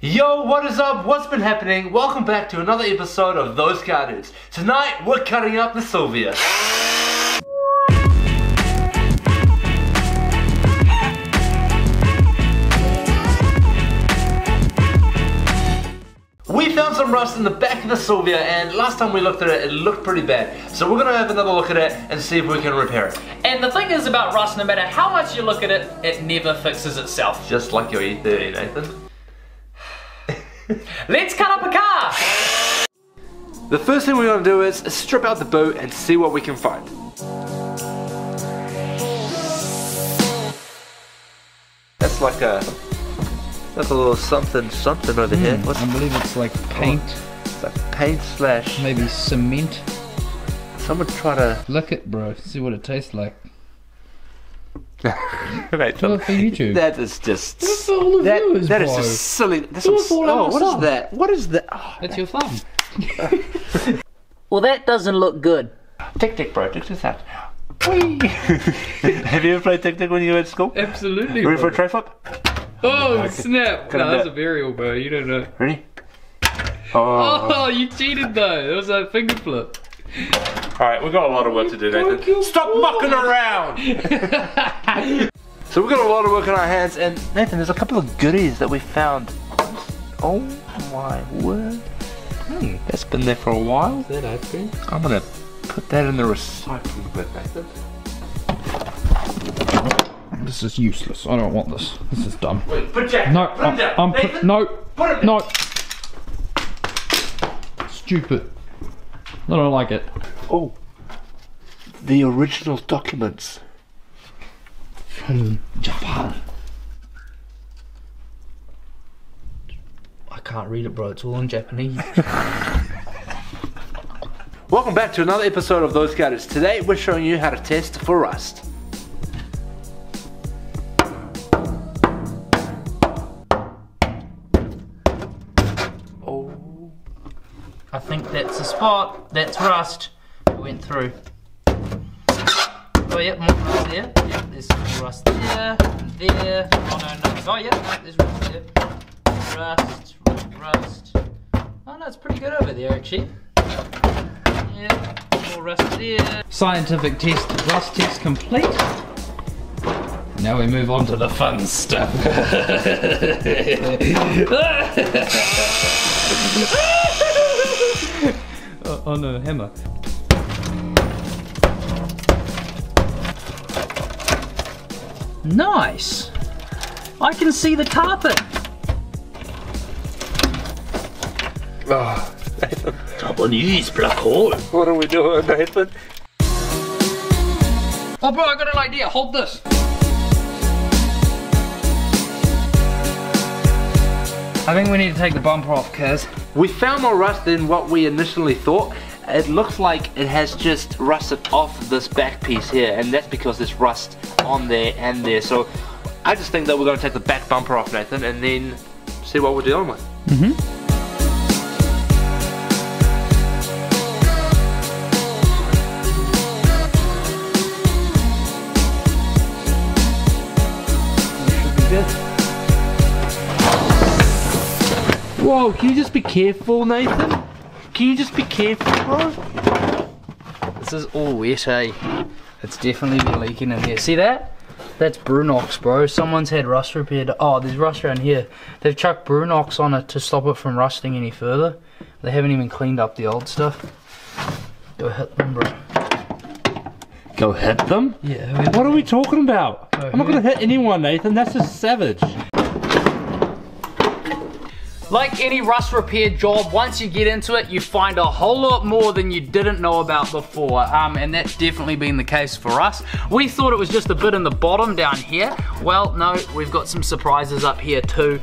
Yo, what is up? What's been happening? Welcome back to another episode of Those Guggenz. Tonight, we're cutting up the Silvia. We found some rust in the back of the Silvia, and last time we looked at it, it looked pretty bad. So we're gonna have another look at it and see if we can repair it. And the thing is about rust, no matter how much you look at it, it never fixes itself. Just like your E30, Nathan. Let's cut up a car! The first thing we're gonna do is strip out the boot and see what we can find. That's like a little something over here. I believe it's like paint. It's like paint slash maybe cement. Someone try to lick it, bro. See what it tastes like. Right, do it for YouTube. That is just all the viewers, that bro. is just silly. That's do it for oh, what is that? What is that? Oh, that's your thumb. Well, that doesn't look good. Tic-tic, bro. Tic-tic out. Have you ever played tic-tic when you were at school? Absolutely. Ready for a tray flip? Oh, snap. No, that's a variable, bro. You don't know. Ready? Oh, you cheated though. That was a finger flip. Alright, we've got a lot of work to do, Nathan. Stop mucking around! So we've got a lot of work on our hands, and Nathan, there's a couple of goodies that we found. Oh my word. That's been there for a while. Is that open? I'm gonna put that in the recycling bin, Nathan. This is useless. I don't want this. This is dumb. Wait, put Jack. No, put him down. Nathan, no, put him no. Stupid. I don't like it. Oh, the original documents from Japan. I can't read it, bro. It's all in Japanese. Welcome back to another episode of Those Guggenz. Today we're showing you how to test for rust. Oh, I think that's a spot. That's rust. We went through. Oh, yep, more rust there. Yep, there's more rust there. There. Oh, no. Oh, yep, no, there's rust there. Rust. Oh, no, it's pretty good over there, actually. Yeah, more rust there. Scientific test, rust test complete. Now we move on to the fun stuff. Oh no, hammer. Nice. I can see the carpet. oh, Nathan. Top on these black hole. What are we doing, Nathan? Oh bro, I got an idea. Hold this. I think we need to take the bumper off, cuz. We found more rust than what we initially thought. It looks like it has just rusted off this back piece here, and that's because there's rust on there and there. So I just think that we're going to take the back bumper off, Nathan, and then see what we're dealing with. Should be good. Whoa, can you just be careful, Nathan? Can you just be careful, bro? This is all wet, eh? It's definitely been leaking in here. See that? That's Brunox, bro. Someone's had rust repaired. Oh, there's rust around here. They've chucked Brunox on it to stop it from rusting any further. They haven't even cleaned up the old stuff. Go hit them, bro. Go hit them? Yeah. What are we talking about? I'm not gonna hit anyone, Nathan. That's just savage. Like any rust repair job, once you get into it, you find a whole lot more than you didn't know about before, and that's definitely been the case for us. We thought it was just a bit in the bottom down here. Well, no, we've got some surprises up here too.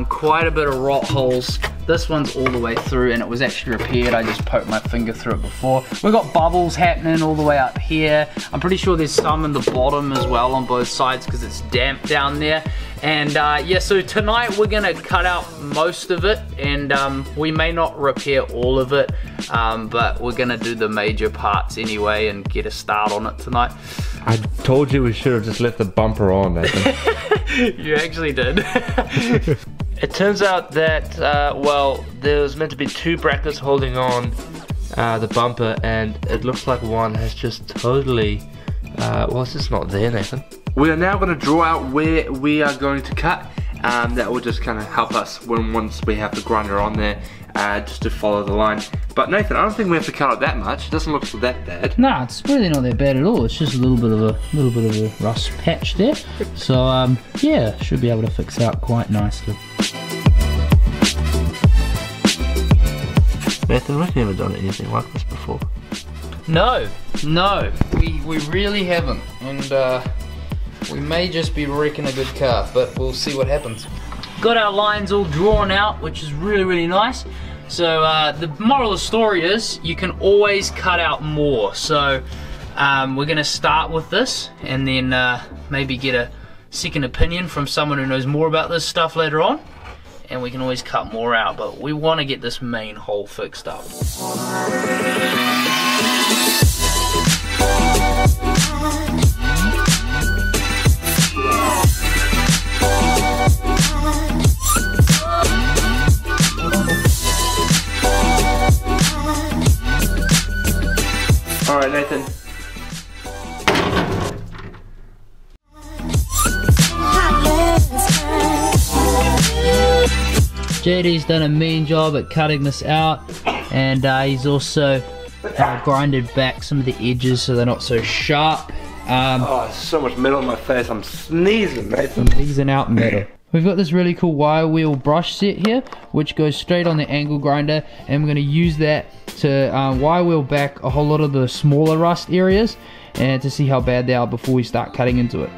Quite a bit of rot holes. This one's all the way through, and it was actually repaired. I just poked my finger through it before. We've got bubbles happening all the way up here. I'm pretty sure there's some in the bottom as well on both sides because it's damp down there. And yeah, so tonight we're gonna cut out most of it, and we may not repair all of it, but we're gonna do the major parts anyway and get a start on it tonight. I told you we should have just left the bumper on, Nathan. You actually did. It turns out that, well, there was meant to be 2 brackets holding on the bumper, and it looks like one has just totally, well, it's just not there, Nathan. We are now going to draw out where we are going to cut. That will just kind of help us once we have the grinder on there, just to follow the line. But Nathan, I don't think we have to cut out that much. It doesn't look that bad. Nah, it's really not that bad at all. It's just a little bit of a rust patch there. So yeah, should be able to fix out quite nicely. Nathan, we've never done anything like this before. No, we really haven't, and we may just be wrecking a good car, but we'll see what happens. Got our lines all drawn out, which is really nice. So the moral of the story is you can always cut out more. So we're gonna start with this, and then maybe get a second opinion from someone who knows more about this stuff later on, and we can always cut more out, but we want to get this main hole fixed up. Alright, Nathan. JD's done a mean job at cutting this out, and he's also grinded back some of the edges so they're not so sharp. Oh, so much metal on my face, I'm sneezing, Nathan. Teasing out metal. We've got this really cool wire wheel brush set here, which goes straight on the angle grinder, and we're going to use that to wire wheel back a whole lot of the smaller rust areas, and to see how bad they are before we start cutting into it.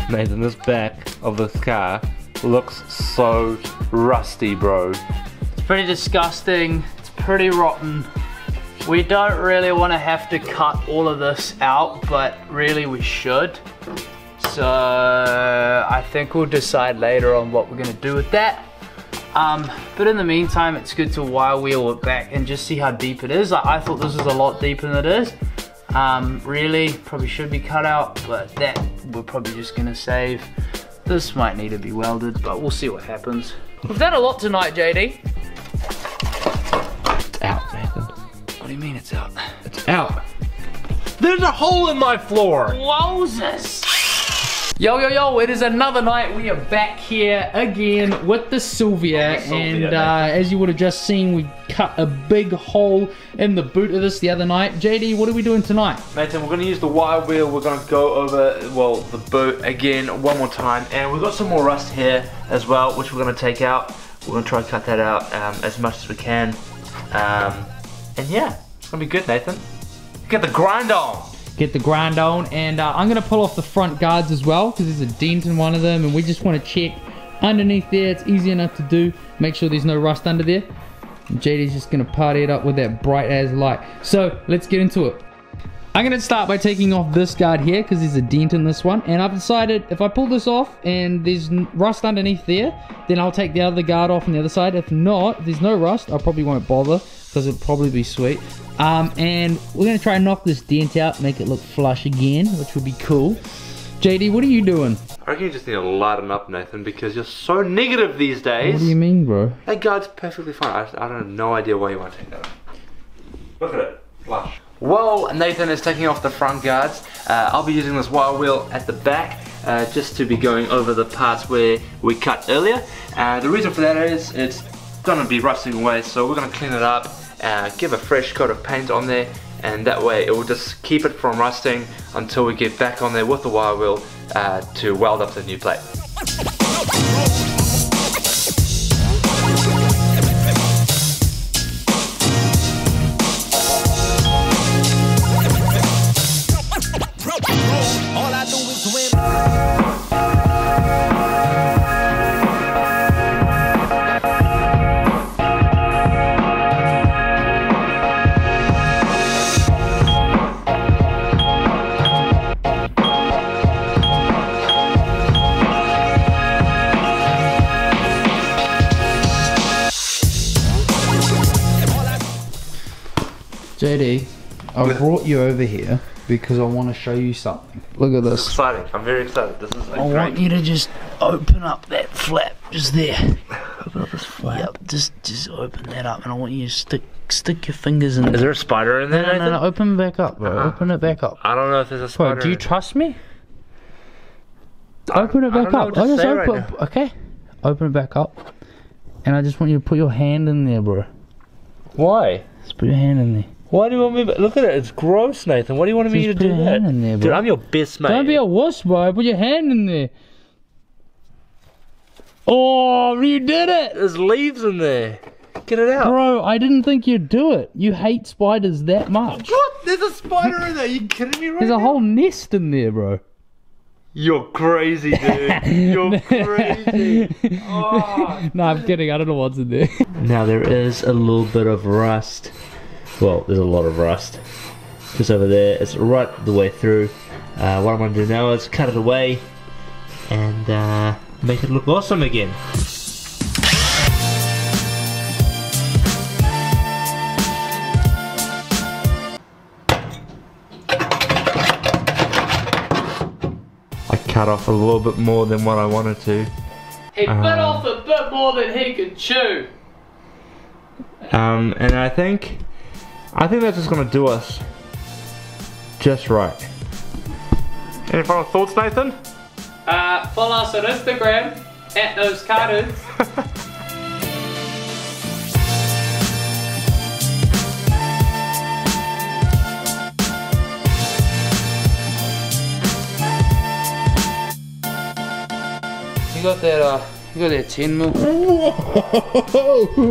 Nathan, this back of this car looks so rusty, bro. It's pretty disgusting, it's pretty rotten. We don't really want to have to cut all of this out, but really we should. So I think we'll decide later on what we're going to do with that. But in the meantime, it's good to wire wheel it back and just see how deep it is. I thought this was a lot deeper than it is. Really, probably should be cut out, but that we're probably just gonna save. This might need to be welded, but we'll see what happens. We've done a lot tonight, JD. It's out, Nathan. What do you mean it's out? It's out. There's a hole in my floor. Wowzers. Yo, it is another night. We are back here again with the Silvia, and as you would have just seen, we cut a big hole in the boot of this the other night. JD, what are we doing tonight? Nathan, we're going to use the wire wheel. We're going to go over, well, the boot again one more time, and we've got some more rust here as well, which we're going to take out. We're going to try and cut that out as much as we can, and yeah, it's going to be good, Nathan. Get the grind on. Get the grind on, and I'm gonna pull off the front guards as well, because there's a dent in one of them, and we just want to check underneath there. It's easy enough to do. Make sure there's no rust under there. And JD's just gonna party it up with that bright as light. So let's get into it. I'm gonna start by taking off this guard here, because there's a dent in this one, and I've decided if I pull this off and there's rust underneath there, then I'll take the other guard off on the other side. If not, if there's no rust, I probably won't bother, because it'll probably be sweet. And we're going to try and knock this dent out, make it look flush again, which would be cool. JD, what are you doing? I reckon you just need to lighten up, Nathan, because you're so negative these days. What do you mean, bro? That guard's perfectly fine. I don't have no idea why you want to take that off. Look at it. Flush. Well, Nathan is taking off the front guards. I'll be using this wire wheel at the back, just to be going over the parts where we cut earlier. The reason for that is it's going to be rusting away, so we're going to clean it up. Give a fresh coat of paint on there, and that way it will just keep it from rusting until we get back on there with the wire wheel to weld up the new plate. All I do is JD, I brought you over here because I want to show you something. Look at this. Exciting. I'm very excited. This is I want you to just open up that flap just there. Open up this flap. Yep, just open that up, and I want you to stick your fingers in. Is there a spider in there? No, open it back up, bro. Open it back up. I don't know if there's a spider. Bro, do you trust me? Open it back up. Just open. Okay. Open it back up, and I just want you to put your hand in there, bro. Why? Just put your hand in there. Why do you want me to... Look at it, it's gross, Nathan. What do you want me to do that? In there, dude, I'm your best mate. Don't be a wuss, bro. Put your hand in there. Oh, you did it! There's leaves in there. Get it out. Bro, I didn't think you'd do it. You hate spiders that much. What? There's a spider in there. Are you kidding me right There's now? a whole nest in there, bro. You're crazy, dude. You're crazy. Oh, no, I'm kidding. I don't know what's in there. now there is a little bit of rust. Well, there's a lot of rust. Just over there. It's right the way through. What I'm going to do now is cut it away and make it look awesome again. Cut off a little bit more than what I wanted to. He bit off a bit more than he could chew. And I think that's just gonna do us just right. Any final thoughts, Nathan? Follow us on Instagram at those cartoons. You got that 10 mil.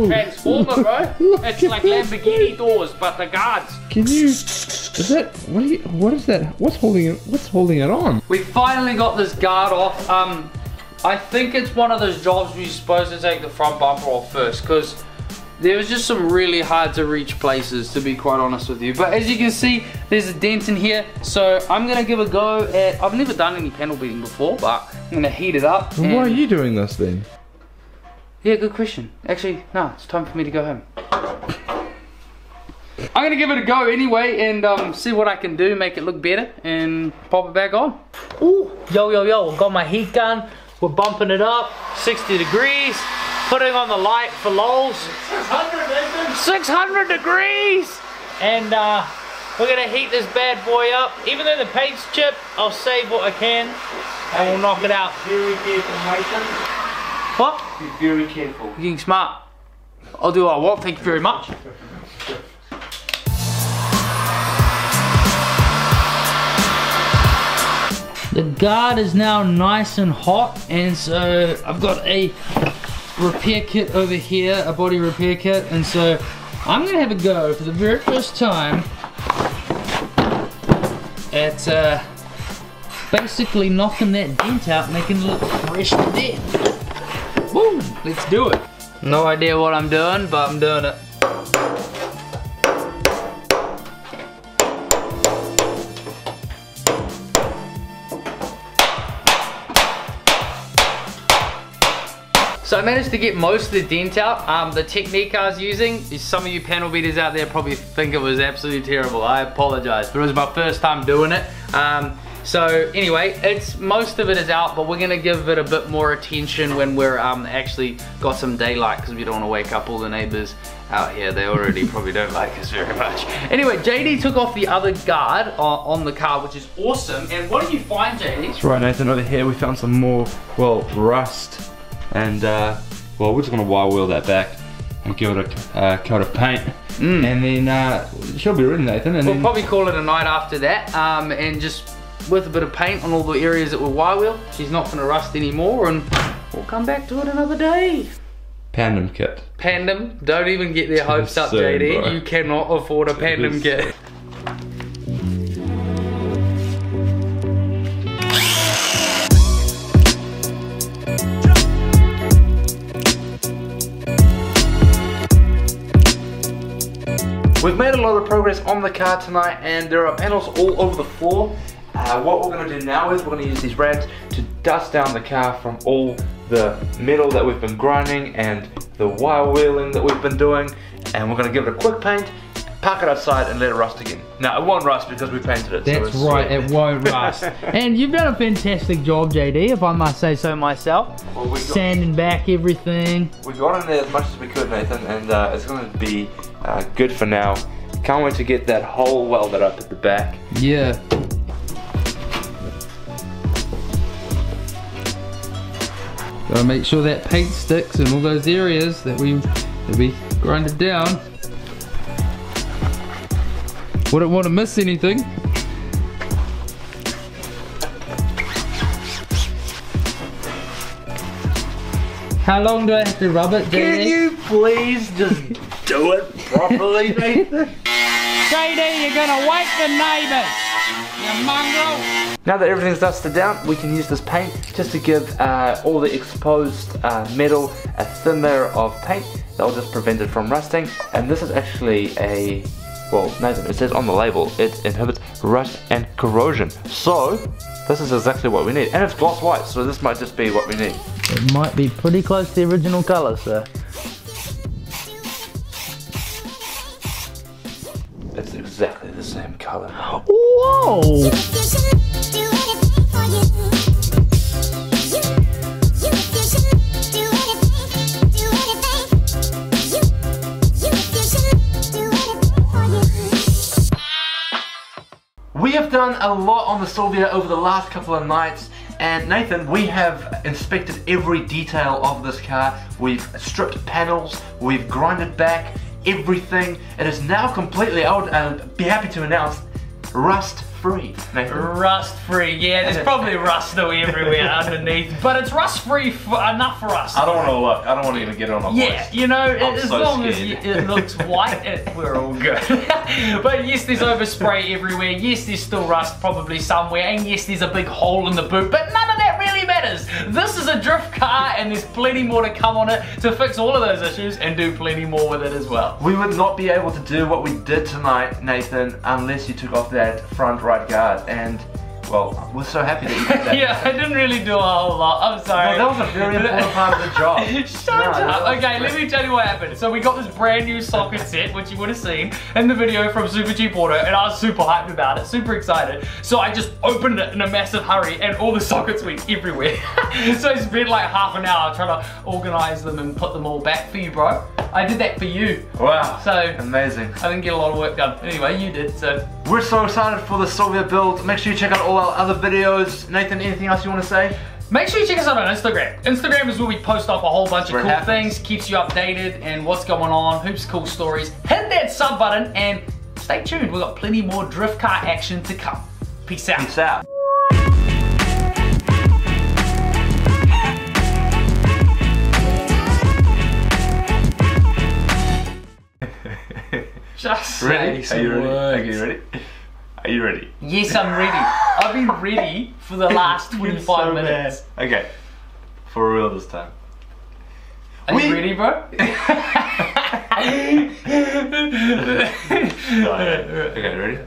Transformer, bro. It's like Lamborghini doors, but the guards. Can you? Is that? What is that? What's holding it on? We finally got this guard off. I think it's one of those jobs where you're supposed to take the front bumper off first, because there was just some really hard to reach places, to be quite honest with you. But as you can see, there's a dent in here, so I'm gonna give a go at. I've never done any panel beating before, but I'm gonna heat it up. Why are you doing this then? Yeah, good question. Actually, no, it's time for me to go home. I'm gonna give it a go anyway and see what I can do, make it look better, and pop it back on. Ooh, yo, got my heat gun. We're bumping it up, 60 degrees. Putting on the light for lols. 600, Nathan. 600 degrees! And we're gonna heat this bad boy up. Even though the paint's chipped, I'll save what I can. And we'll knock it out. Very careful, Nathan. What? Be very careful. You're getting smart. I'll do what I want, thank you very much. The guard is now nice and hot, and so I've got a repair kit over here, a body repair kit, and so I'm gonna have a go for the very first time at basically knocking that dent out, making it look fresh to death. Boom, let's do it. No idea what I'm doing, but I'm doing it. So I managed to get most of the dent out. The technique I was using, some of you panel beaters out there probably think it was absolutely terrible. I apologize, but it was my first time doing it. So anyway, most of it is out, but we're gonna give it a bit more attention when we're actually got some daylight, because we don't wanna wake up all the neighbors out here. They already probably don't like us very much. Anyway, JD took off the other guard on the car, which is awesome. And what did you find, JD? That's right, Nathan. Over here we found some more, well, rust. And well, we're just gonna wire wheel that back and give it a coat of paint, and then she'll be ready, Nathan. And we'll probably call it a night after that, and just with a bit of paint on all the areas that were wire wheel, she's not gonna rust anymore, and we'll come back to it another day. Pandem kit. Pandem? Don't even get their hopes up, JD. Bro. You cannot afford a Pandem kit. We've made a lot of progress on the car tonight, and there are panels all over the floor. What we're going to do now is we're going to use these rags to dust down the car from all the metal that we've been grinding and the wire wheeling that we've been doing, and we're going to give it a quick paint, park it outside and let it rust again. Now, it won't rust because we painted it. That's so right, it won't rust. And you've done a fantastic job, JD, if I must say so myself. Well, sanding back everything. We got in there as much as we could, Nathan, and it's going to be good for now. Can't wait to get that hole welded up at the back. Yeah. Gotta make sure that paint sticks in all those areas that we grinded down. Wouldn't want to miss anything. How long do I have to rub it, JD? Can you please just do it properly, Nathan? JD, you're gonna wake the neighbours, you mongrel. Now that everything's dusted down, we can use this paint just to give all the exposed metal a thin layer of paint that will just prevent it from rusting. And this is actually a, well, Nathan, it says on the label, it inhibits rust and corrosion. So, this is exactly what we need. And it's gloss white, so this might just be what we need. It might be pretty close to the original colour, sir. It's exactly the same colour. Whoa! We have done a lot on the Silvia over the last couple of nights, and Nathan, we have inspected every detail of this car. We've stripped panels, we've grinded back everything. It is now completely, I would be happy to announce, rust free. Nathan. Rust free, yeah, there's probably rust though everywhere underneath, but it's rust free enough for us. I don't want to look, I don't want to even get it on my voice. You know, as so long as scared. it looks white, we're all good. But yes, there's overspray everywhere, yes, there's still rust probably somewhere, and yes, there's a big hole in the boot, but none of that really matters. This is a drift car, and there's plenty more to come on it to fix all of those issues and do plenty more with it as well. We would not be able to do what we did tonight, Nathan, unless you took off that front right guard, and well, we're so happy that you did that. Yeah, I didn't really do a whole lot, I'm sorry. Well, that was a very important part of the job. Shut up! Okay, let me tell you what happened. So we got this brand new socket set, which you would have seen in the video from Super Cheap Auto, and I was super hyped about it, super excited. So I just opened it in a massive hurry, and all the sockets went everywhere. So I spent like half an hour trying to organize them and put them all back for you, bro. I did that for you. Wow, so amazing. I didn't get a lot of work done. Anyway, you did, so. We're so excited for the Silvia build. Make sure you check out all our other videos. Nathan, anything else you want to say? Make sure you check us out on Instagram. Instagram is where we post up a whole bunch of cool things, keeps you updated and what's going on, hoops, cool stories. Hit that sub button and stay tuned. We've got plenty more drift car action to come. Peace out. Peace out. Just ready? say Are you some ready? words. Okay, you ready? Are you ready? Yes, I'm ready. I've been ready for the last 25 minutes. Bad. Okay, for real this time. Are you ready, bro? Okay, ready?